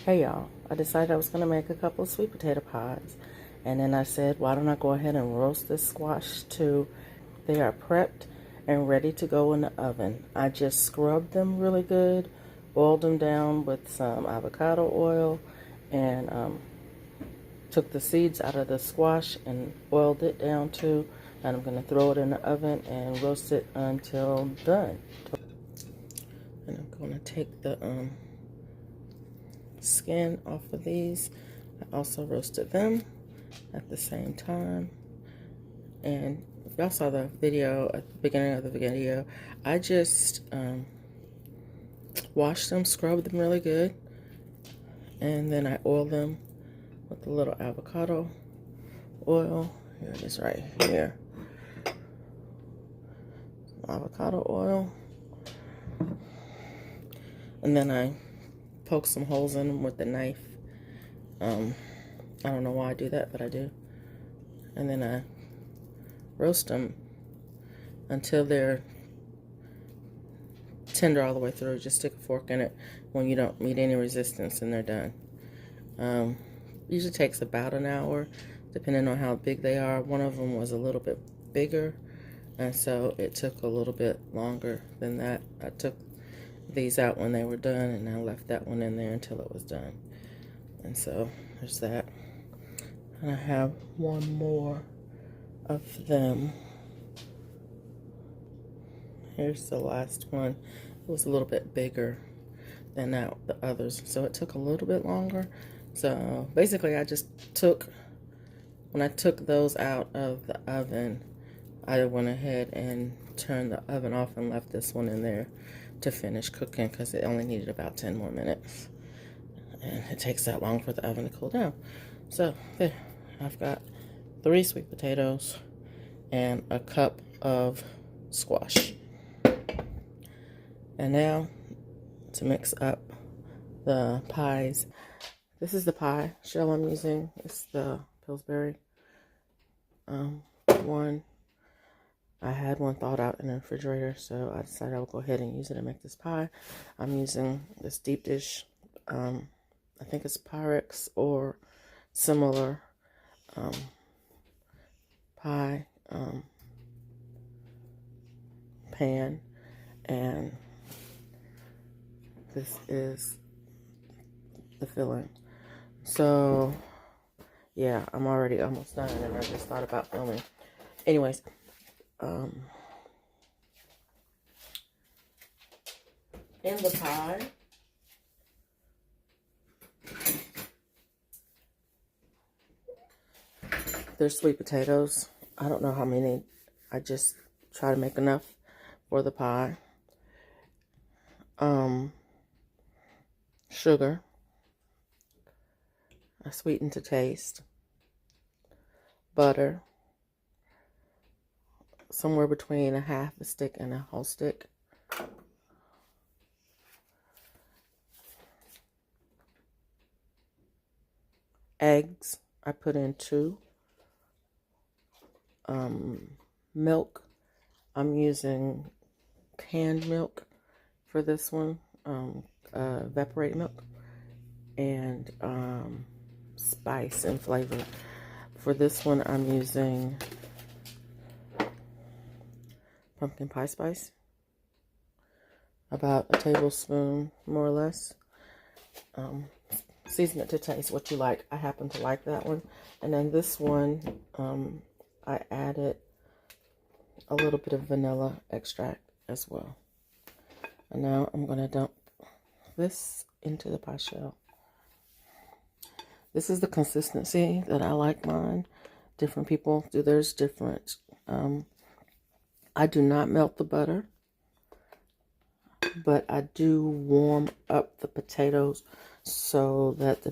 Hey y'all, I decided I was going to make a couple of sweet potato pies. And then I said, why don't I go ahead and roast this squash too? They are prepped and ready to go in the oven. I just scrubbed them really good, boiled them down with some avocado oil, and took the seeds out of the squash and boiled it down too. And I'm going to throw it in the oven and roast it until done. And I'm going to take the skin off of these. I also roasted them at the same time. And if y'all saw the video at the beginning of the video, I just washed them, scrubbed them really good, and then I oiled them with a little avocado oil. Here it is right here. Avocado oil. And then I poke some holes in them with the knife. I don't know why I do that, but I do. And then I roast them until they're tender all the way through. Just stick a fork in it when you don't meet any resistance, and they're done. Usually takes about an hour, depending on how big they are. One of them was a little bit bigger, and so it took a little bit longer than that. I took these out when they were done, and I left that one in there until it was done. And so there's that. And I have one more of them. Here's the last one. It was a little bit bigger than the others, so it took a little bit longer. So basically I just took, when I took those out of the oven, I went ahead and turned the oven off and left this one in there to finish cooking because it only needed about 10 more minutes. And it takes that long for the oven to cool down. So there, I've got 3 sweet potatoes and a cup of squash. And now to mix up the pies. This is the pie shell I'm using. It's the Pillsbury one. I had one thawed out in the refrigerator, so I decided I would go ahead and use it and make this pie. I'm using this deep dish. I think it's Pyrex or similar pie pan, and this is the filling. So yeah, I'm already almost done, and I just thought about filming. Anyways, in the pie, there's sweet potatoes. I don't know how many. I just try to make enough for the pie. Sugar. I sweeten to taste. Butter. Somewhere between a half a stick and a whole stick. Eggs. I put in 2. Milk. I'm using canned milk for this one. Evaporated milk. And spice and flavor. For this one, I'm using pumpkin pie spice. About a tablespoon, more or less. Season it to taste what you like. I happen to like that one. And then this one, I added a little bit of vanilla extract as well. And now I'm going to dump this into the pie shell. This is the consistency that I like mine. Different people do theirs different. I do not melt the butter, but I do warm up the potatoes so that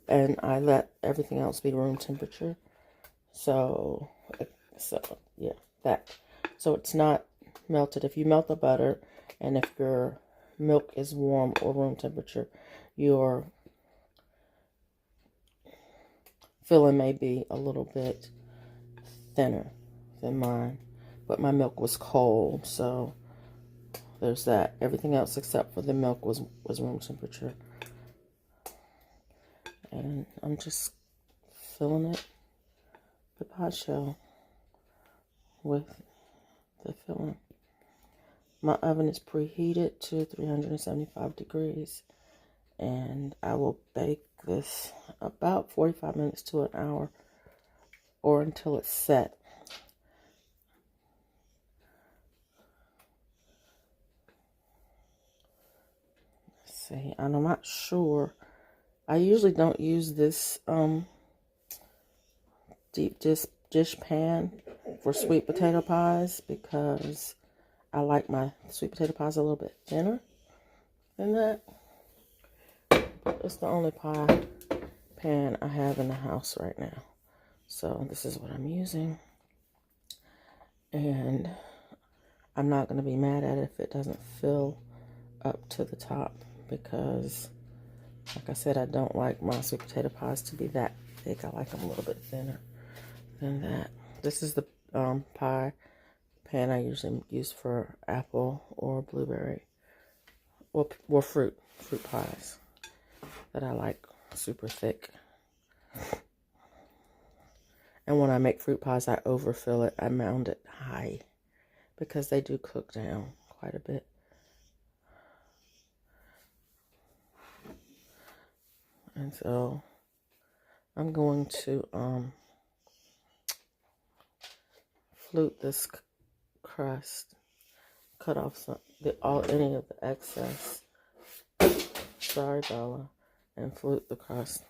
and I let everything else be room temperature. So yeah, that. So it's not melted. If you melt the butter and if your milk is warm or room temperature, your filling may be a little bit thinner than mine, but my milk was cold, so there's that. Everything else except for the milk was room temperature. And I'm just filling it, the pie shell, with the filling. My oven is preheated to 375 degrees, and I will bake this about 45 minutes to an hour, or until it's set. Let's see, and I'm not sure. I usually don't use this deep dish pan for sweet potato pies because I like my sweet potato pies a little bit thinner than that. It's the only pie pan I have in the house right now. So this is what I'm using. And I'm not going to be mad at it if it doesn't fill up to the top because, like I said, I don't like my sweet potato pies to be that thick. I like them a little bit thinner than that. This is the pie pan I usually use for apple or blueberry or fruit pies that I like super thick. And when I make fruit pies, I overfill it. I mound it high because they do cook down quite a bit. And so I'm going to flute this crust, cut off any of the excess. Sorry, Bella, and flute the crust.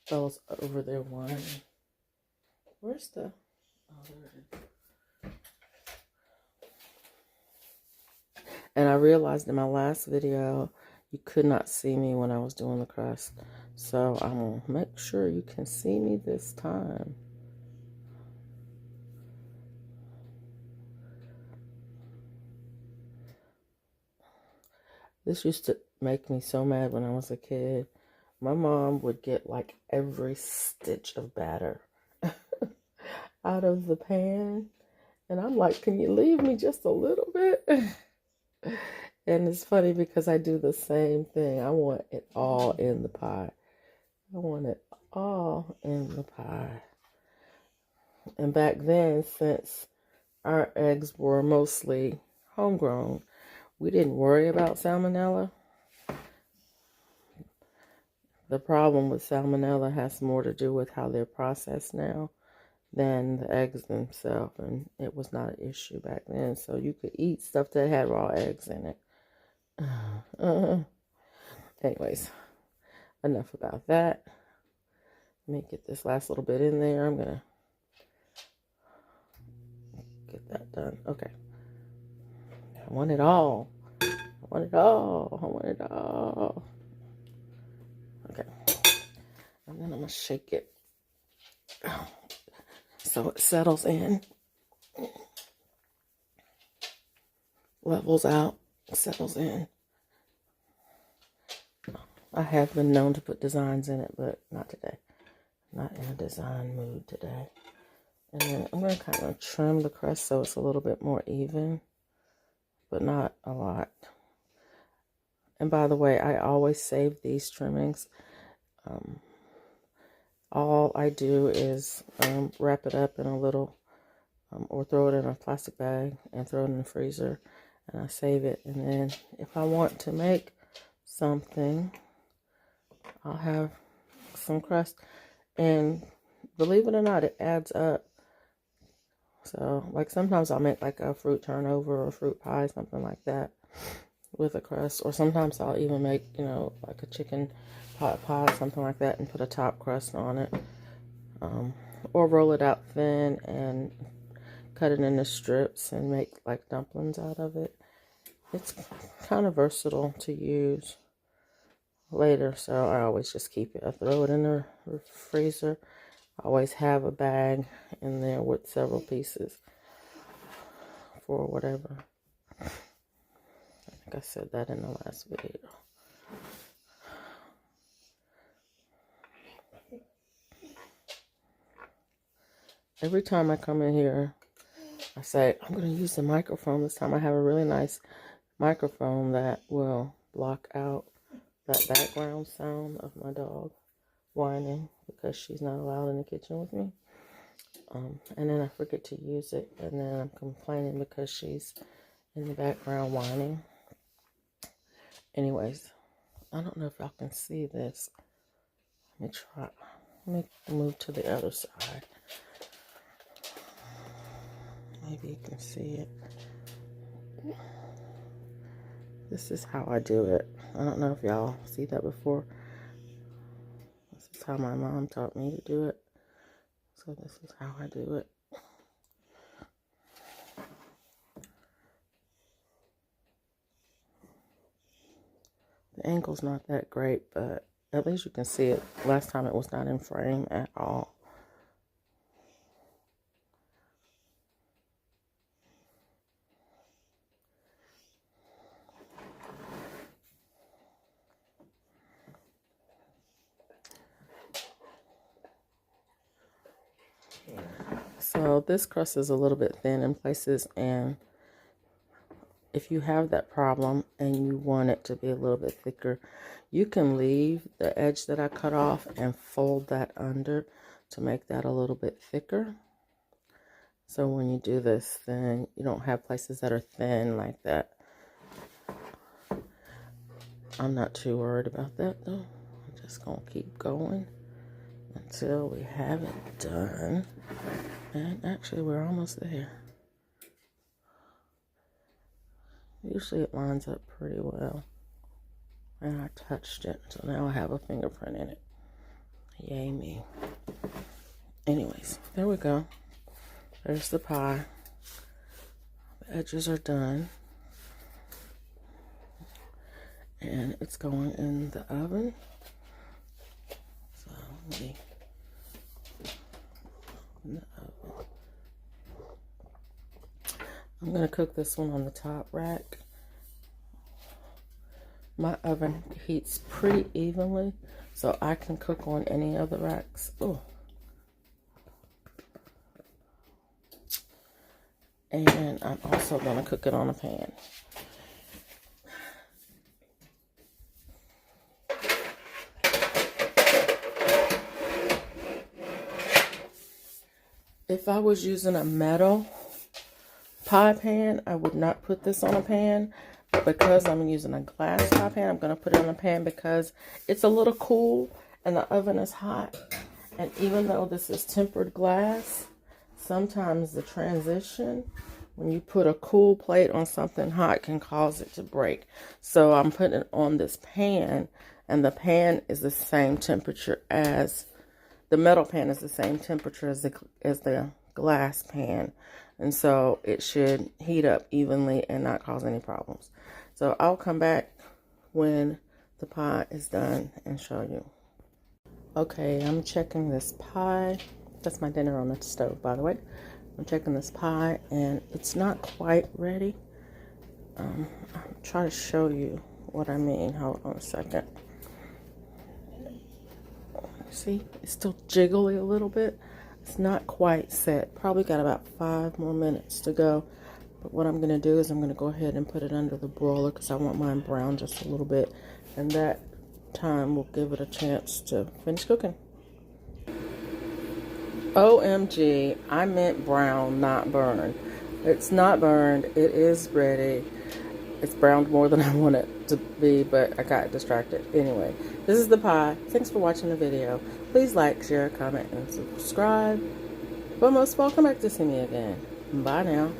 Bella's over there whining. Where's the? Oh, there it is. And I realized in my last video, you could not see me when I was doing the crust. So I'm going to make sure you can see me this time. This used to make me so mad when I was a kid. My mom would get like every stitch of batter out of the pan. And I'm like, can you leave me just a little bit? And it's funny because I do the same thing. I want it all in the pie. I want it all in the pie. And back then, since our eggs were mostly homegrown, we didn't worry about salmonella. The problem with salmonella has more to do with how they're processed now than the eggs themselves, and it was not an issue back then. So you could eat stuff that had raw eggs in it. Anyways, enough about that. Let me get this last little bit in there. I'm gonna get that done. Okay. I want it all. I want it all. I want it all. Okay. And then I'm gonna shake it so it settles in. Levels out, settles in. I have been known to put designs in it, but not today. Not in a design mood today. And then I'm going to kind of trim the crust so it's a little bit more even, but not a lot. And by the way, I always save these trimmings. All I do is wrap it up in a little, or throw it in a plastic bag and throw it in the freezer. And I save it. And then if I want to make something, I'll have some crust. And believe it or not, it adds up. So, like, sometimes I'll make like a fruit turnover or fruit pie, something like that, with a crust. Or sometimes I'll even make, you know, like a chicken pot pie, something like that, and put a top crust on it. Or roll it out thin and cut it into strips and make like dumplings out of it. It's kind of versatile to use later, so I always just keep it. I throw it in the freezer. I always have a bag in there with several pieces for whatever. I think I said that in the last video. Every time I come in here, I say, I'm going to use the microphone this time. I have a really nice microphone that will block out that background sound of my dog whining because she's not allowed in the kitchen with me. And then I forget to use it, and then I'm complaining because she's in the background whining. Anyways, I don't know if y'all can see this. Let me try. Let me move to the other side. Maybe you can see it. This is how I do it. I don't know if y'all see that before. This is how my mom taught me to do it. So this is how I do it. The angle's not that great, but at least you can see it. Last time it was not in frame at all. So this crust is a little bit thin in places, and if you have that problem and you want it to be a little bit thicker, you can leave the edge that I cut off and fold that under to make that a little bit thicker. So when you do this, then you don't have places that are thin like that. I'm not too worried about that though. I'm just gonna keep going until we have it done. And actually we're almost there. Usually it lines up pretty well. And I touched it, so now I have a fingerprint in it. Yay me. Anyways, there we go. There's the pie. The edges are done. And it's going in the oven. So let me open the oven. I'm going to cook this one on the top rack. My oven heats pretty evenly, so I can cook on any of the racks. Oh. And I'm also going to cook it on a pan. If I was using a metal pie pan, I would not put this on a pan. But because I'm using a glass pie pan, I'm going to put it on a pan because it's a little cool and the oven is hot. And even though this is tempered glass, sometimes the transition, when you put a cool plate on something hot, can cause it to break. So I'm putting it on this pan, and the pan is the same temperature as, the metal pan is the same temperature as the glass pan. And so it should heat up evenly and not cause any problems. So I'll come back when the pie is done and show you. Okay, I'm checking this pie. That's my dinner on the stove, by the way. I'm checking this pie and it's not quite ready. I'll try to show you what I mean. Hold on a second. See, it's still jiggly a little bit. It's not quite set. Probably got about 5 more minutes to go. But what I'm going to do is I'm going to go ahead and put it under the broiler because I want mine brown just a little bit. And that time will give it a chance to finish cooking. OMG, I meant brown, not burned. It's not burned. It is ready. It's browned more than I want it to be, but I got distracted. Anyway, this is the pie. Thanks for watching the video. Please like, share, comment, and subscribe. But most of all, come back to see me again. Bye now.